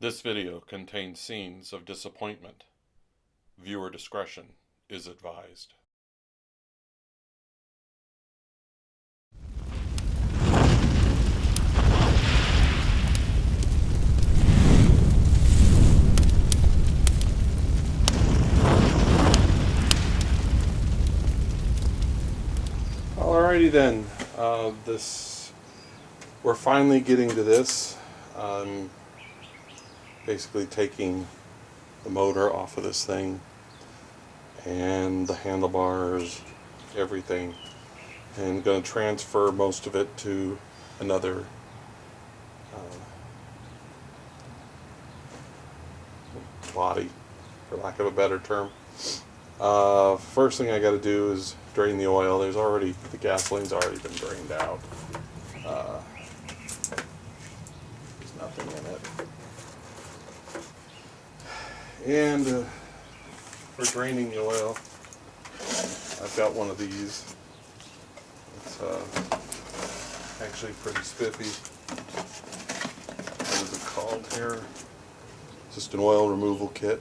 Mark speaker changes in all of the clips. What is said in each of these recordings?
Speaker 1: This video contains scenes of disappointment. Viewer discretion is advised. Alrighty then, we're finally getting to this. Basically taking the motor off of this thing and the handlebars, everything, and going to transfer most of it to another body, for lack of a better term. First thing I got to do is drain the oil. The gasoline's already been drained out. There's nothing in it. And for draining the oil, I've got one of these. It's actually pretty spiffy. What is it called here? Just an oil removal kit.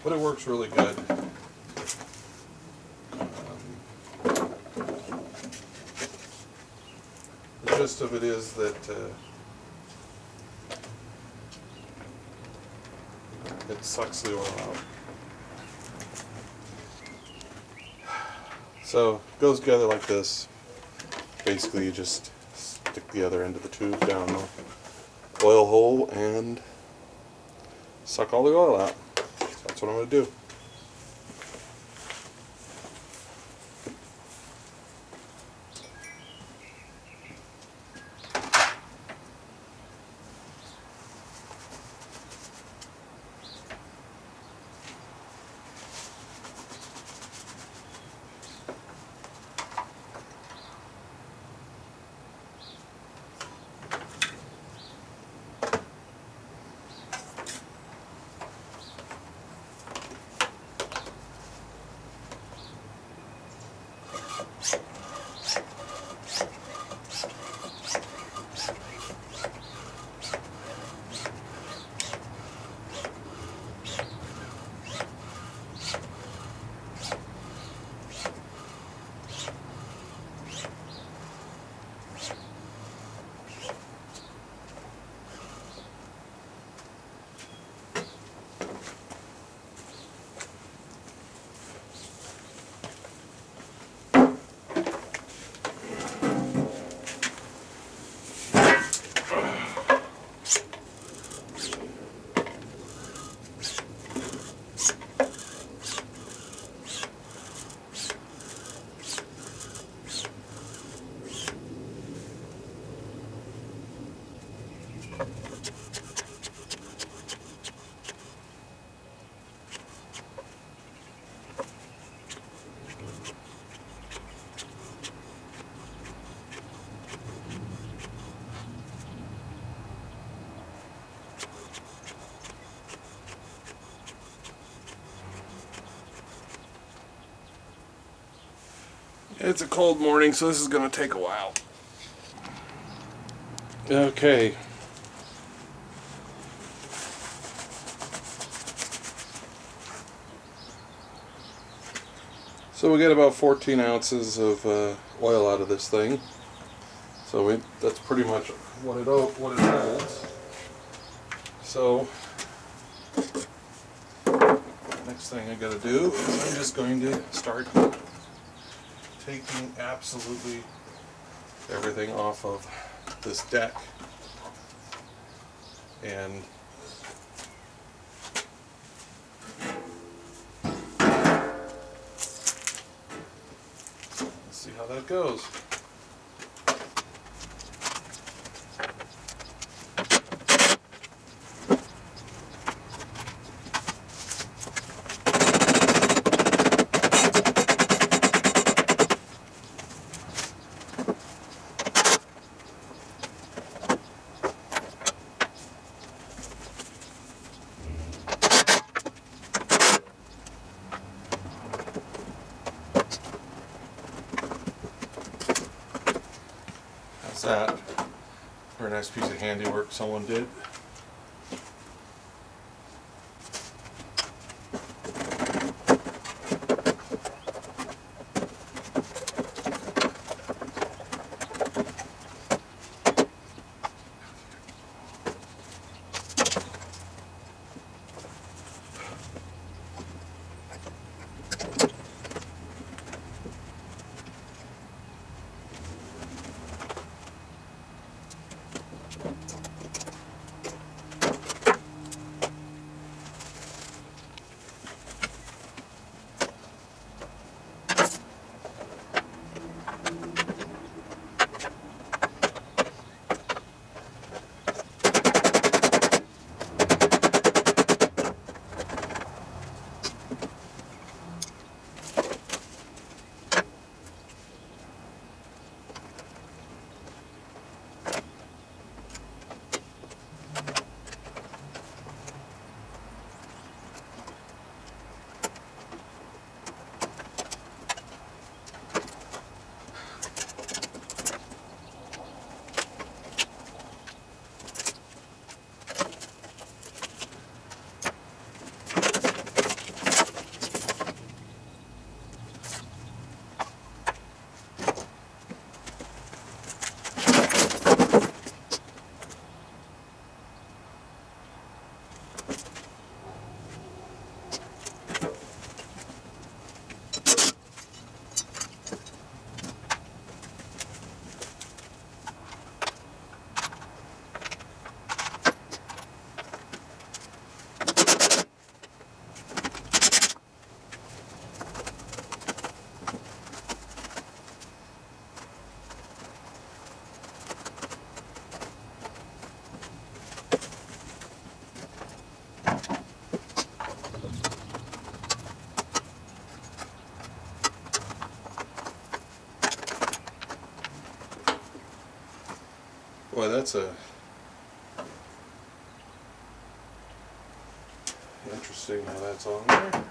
Speaker 1: But it works really good. The gist of it is that it sucks the oil out. So it goes together like this. Basically you just stick the other end of the tube down the oil hole and suck all the oil out. So that's what I'm going to do. It's a cold morning, so this is going to take a while. Okay. So we get about 14 ounces of oil out of this thing. So that's pretty much what it holds. So next thing I got to do is I'm just going to start taking absolutely everything off of this deck, and let's see how that goes. That's that. Very nice piece of handiwork someone did. Boy, that's a interesting how that's on there.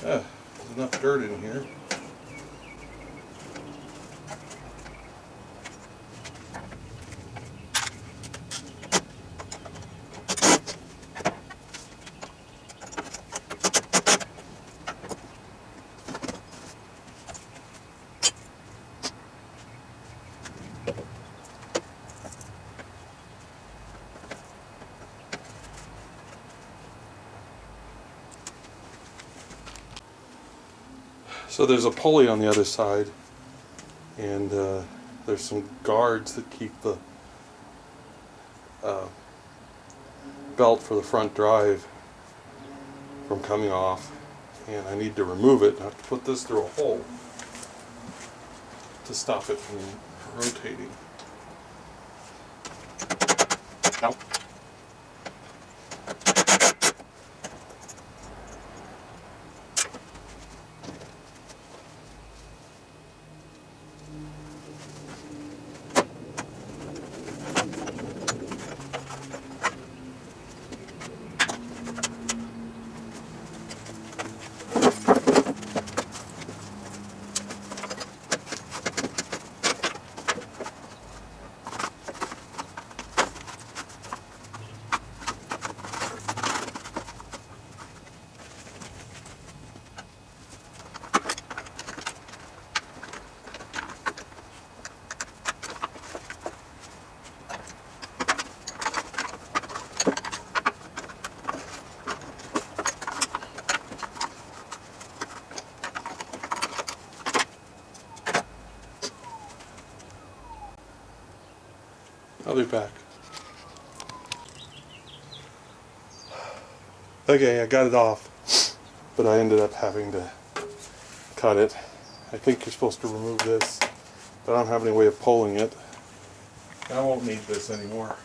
Speaker 1: There's enough dirt in here. So there's a pulley on the other side, and there's some guards that keep the belt for the front drive from coming off, and I need to remove it. I have to put this through a hole to stop it from rotating. Ow. I'll be back. Okay, I got it off, but I ended up having to cut it. I think you're supposed to remove this, but I don't have any way of pulling it. I won't need this anymore.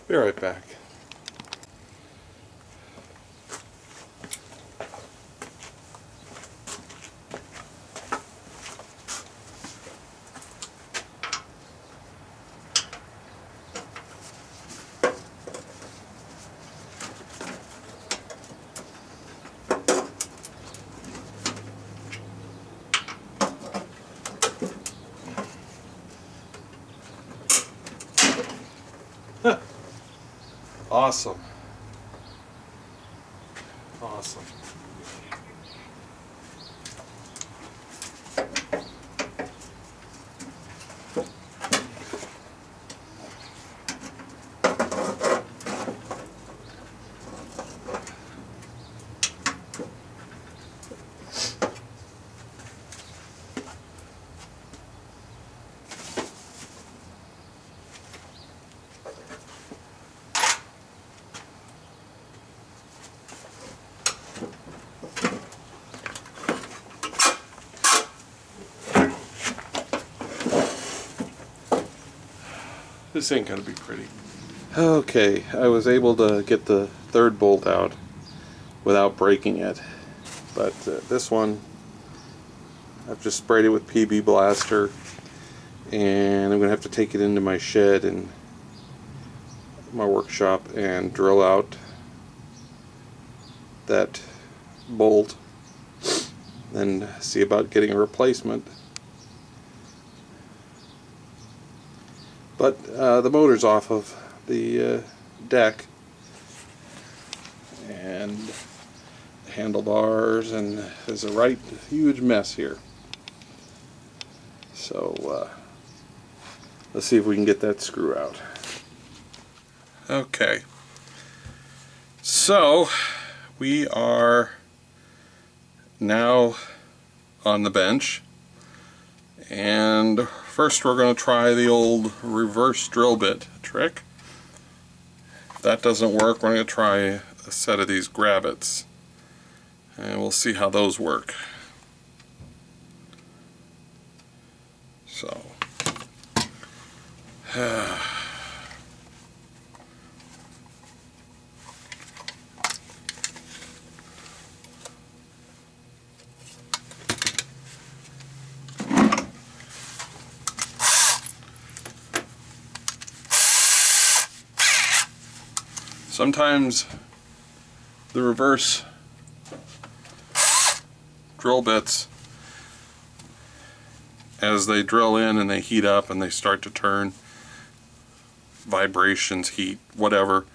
Speaker 1: Be right back. Awesome. Awesome. This ain't gonna be pretty. Okay, I was able to get the third bolt out without breaking it, but this one I've just sprayed it with PB Blaster, and I'm gonna have to take it into my shed and my workshop and drill out that bolt, then see about getting a replacement. But the motor's off of the deck, and the handlebars, and there's a right huge mess here. So let's see if we can get that screw out. Okay, so we are now on the bench, and first we're going to try the old reverse drill bit trick. If that doesn't work, we're going to try a set of these grabbits, and we'll see how those work. So sometimes the reverse drill bits, as they drill in and they heat up and they start to turn, vibrations, heat, whatever,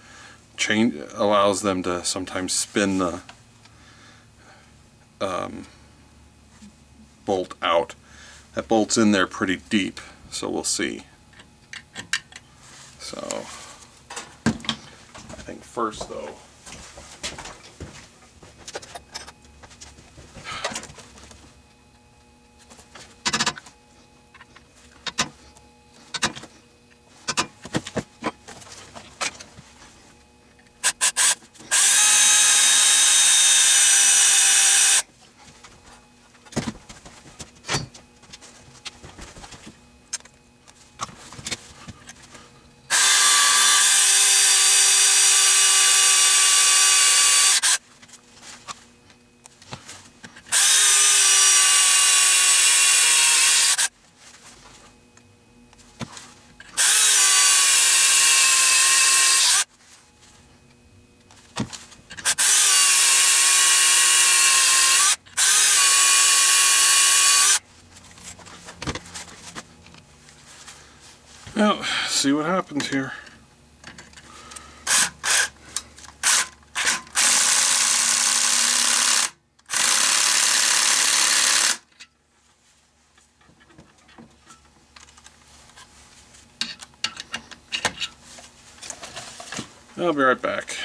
Speaker 1: change allows them to sometimes spin the bolt out. That bolt's in there pretty deep, so we'll see. So I think first though, well, see what happens here. I'll be right back.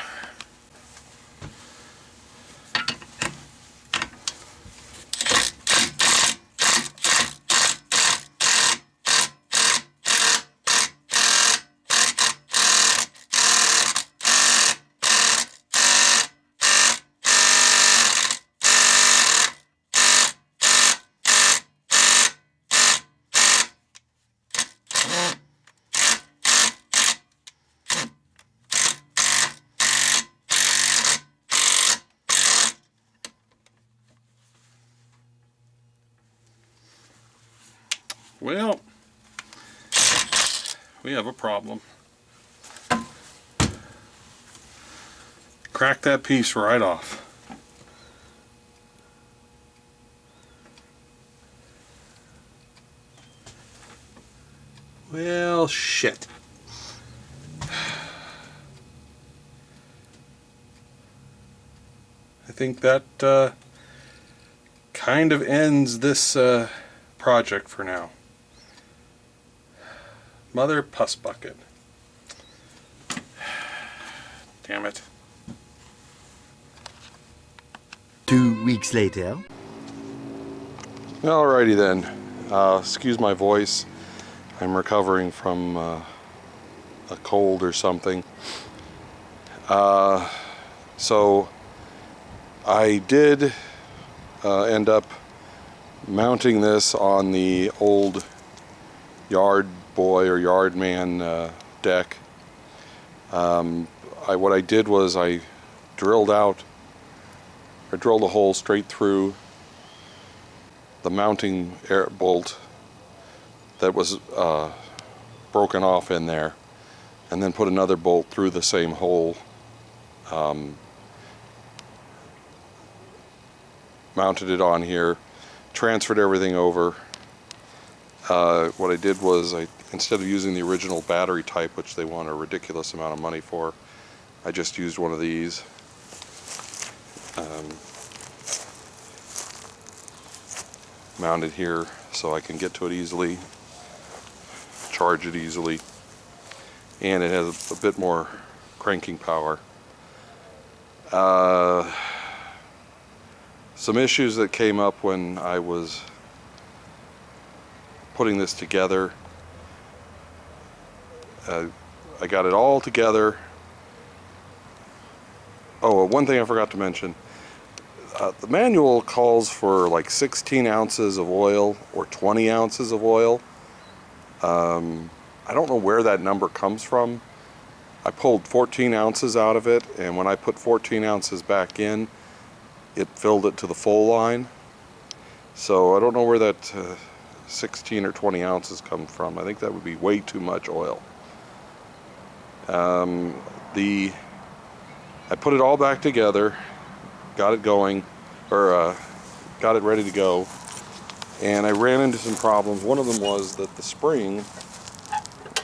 Speaker 1: Well, we have a problem. Crack that piece right off. Well, shit. I think that kind of ends this project for now. Mother puss bucket. Damn it.
Speaker 2: 2 weeks later.
Speaker 1: Alrighty then. Excuse my voice. I'm recovering from a cold or something. So I did end up mounting this on the old yard boy or yard man deck. What I did was I drilled a hole straight through the mounting air bolt that was broken off in there, and then put another bolt through the same hole. Mounted it on here, transferred everything over. What I did was, instead of using the original battery type, which they want a ridiculous amount of money for, I just used one of these. Mounted here so I can get to it easily, charge it easily, and it has a bit more cranking power. Some issues that came up when I was putting this together. I got it all together. Oh, one thing I forgot to mention. The manual calls for like 16 ounces of oil or 20 ounces of oil. I don't know where that number comes from. I pulled 14 ounces out of it, and when I put 14 ounces back in, it filled it to the full line. So I don't know where that 16 or 20 ounces come from. I think that would be way too much oil. I put it all back together, got it going, or got it ready to go, and I ran into some problems. One of them was that the spring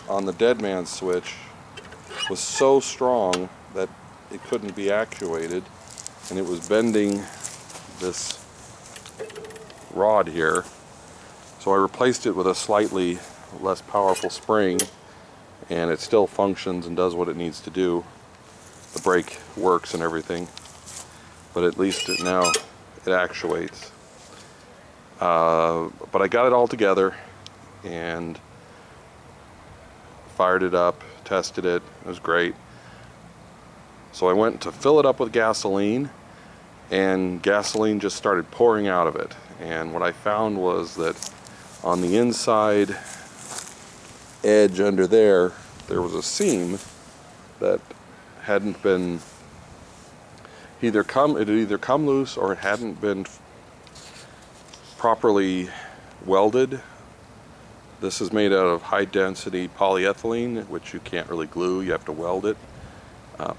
Speaker 1: on the dead man switch was so strong that it couldn't be actuated, and it was bending this rod here. So I replaced it with a slightly less powerful spring, and it still functions and does what it needs to do. The brake works and everything, but at least now it actuates. But I got it all together and fired it up, tested it. It was great. So I went to fill it up with gasoline, and gasoline just started pouring out of it. And what I found was that on the inside edge under there was a seam that hadn't been it had either come loose or it hadn't been properly welded. This is made out of high density polyethylene, which you can't really glue. You have to weld it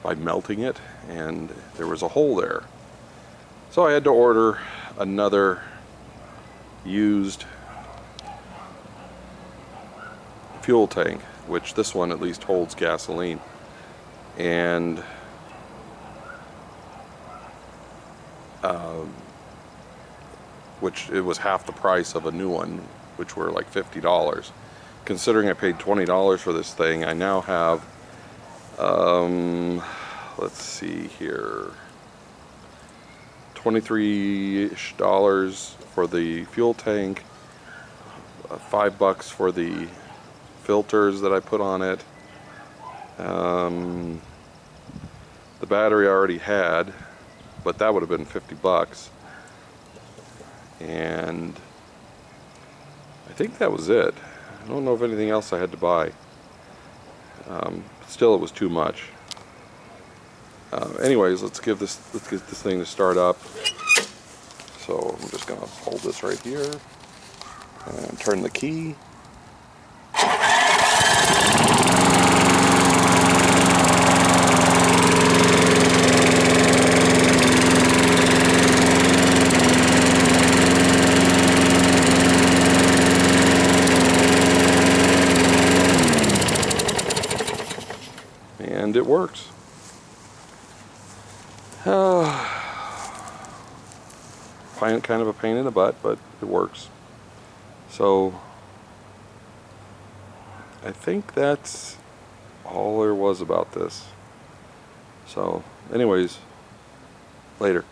Speaker 1: by melting it, and there was a hole there. So I had to order another used fuel tank, which this one at least holds gasoline, and which it was half the price of a new one, which were like $50. Considering I paid $20 for this thing, I now have let's see here, $23-ish for the fuel tank, $5 for the filters that I put on it. The battery I already had, but that would have been $50. And I think that was it. I don't know if anything else I had to buy. Still, it was too much. Anyways, let's get this thing to start up. So I'm just gonna hold this right here. And turn the key. And it works. Kind of a pain in the butt, but it works. So I think that's all there was about this. So anyways, later.